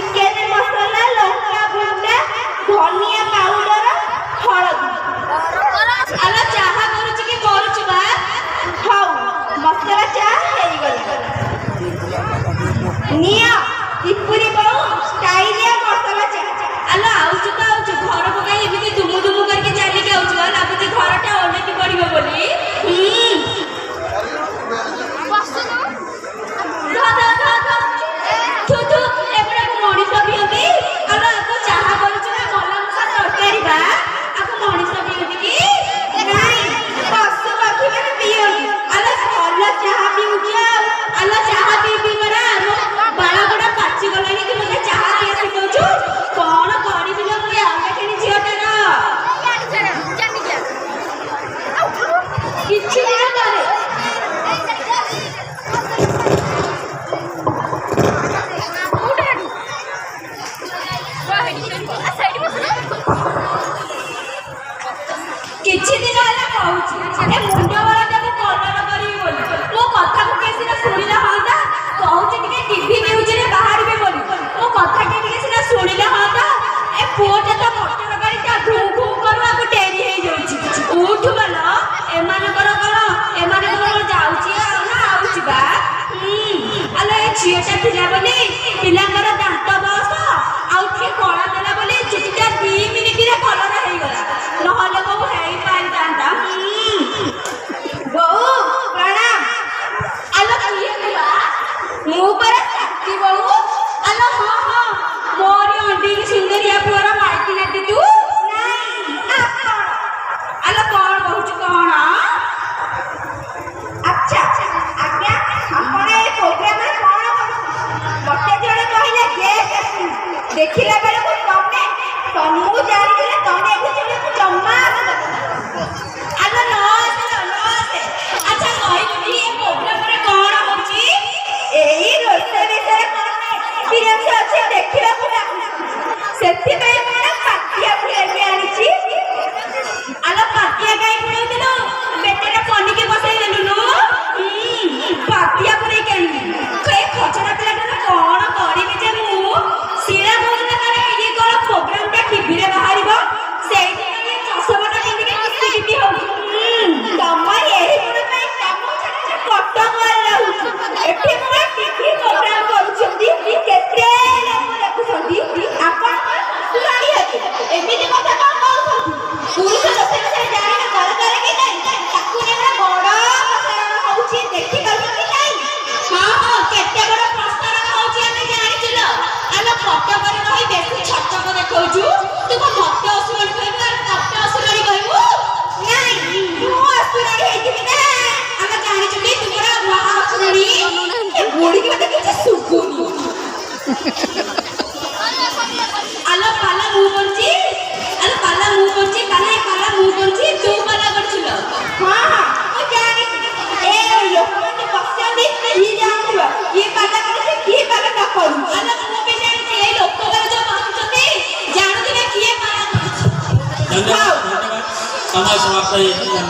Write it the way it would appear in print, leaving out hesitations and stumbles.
Chicken मसाला लंका गुंडा धनिया powder हळदी आला चाहा करूची कि करूची बा हाउ मसाला चाहा हेई गला निया त्रिपुरी बहु स्टाइलिया मसाला चाहा आला आउछु तो आउछु घर को काई एमिति दुमु दुमु करके चली के आउछु लाଗୁଛି घरटा ओलेटी पड़िबो बोली किछि दिन होला कहूची ए मुंड वाला जब कलर करी बोली मो कथा को केसी ना सुनिला होता कहूची टिके टीवी न्यूज रे बाहर बे बोली मो कथा के टिके सिना सुनिला होता ए पोटा तो मोटर गाड़ी ता घू घू करवा को डेरी हे जाउची उठ वाला ए माने कर जाउची ना आउची बा अले छियटा थिला बोली पिलांगर दांत बस आउ थे कोळा देला बोली चिटिटा 2 मिनिट रे कलर हे गला नहले को हेई पाई दांता बहु प्रणाम आलो किए बा मु पर शक्ति बहु आलो हां मोरी अंडी की सुंदरिया पूरा माइटी नेटी तू नहीं आलो कौन बहुच कौन अच्छा आज्ञा हमरे प्रोग्राम रे कौन मते जणे कहिले देखिला बेले को तमे तमु जानि दिले तमे एठी जणे जम्मा आलो न से अच्छा कहि ए प्रोग्राम रे कौन होची एही रोसे विषय कौन एक्सपीरियंस अछि देखिला को सेति पे माने पाटिया फुले आनिची आलो पाटिया काई फुले दिलो बेटेरा पनी के बसाई देलु नो पाटिया फुले के कई खचरा पिलाटा कौन करिबे जे मु सिरा बोलना करे ये कोन प्रोग्राम टा टीवी रे बाहरिबो सेई दिन चसबटा पिंदी के किसी हो तमर एही पुरा पे कामो छाने कट्टा मार रहू एठी पुरा टीवी प्रोग्राम करूछंती केते लोक देखुछंती आपन सुराड़ी हती एमिति कथा कोन कहउछंती पुरुष लोक से जाई ना घर करे कि नहीं ताकू नेना बड़ प्रसारण होउची देखि करबो कि नहीं हां केते बड़ प्रसारण होउची ଆମେ ଜାଣିଛୁ आलो फटो करे रही बेसी छटक देखौछु तू को मत असुराड़ी कहबो आ मत असुराड़ी कहबो नहीं मु असुराड़ी हेतिबी ना ଆମେ ଜାଣିଛୁ कि तुमरा महा असुराड़ी ए बुढ़ी के मते किछ सुकुनी आलो पाला मु करची आलो पाला मु करची पाला मु करची तू पाला करछिलो हां ओ जानि ए लोक मते बसंदी ई जानथिबो ई पाला करे की पाला न करू आलो मु भी जानि ए लोक करे जो बांचते जानथिबे किए पाला करछि धन्यवाद समय समाप्त है।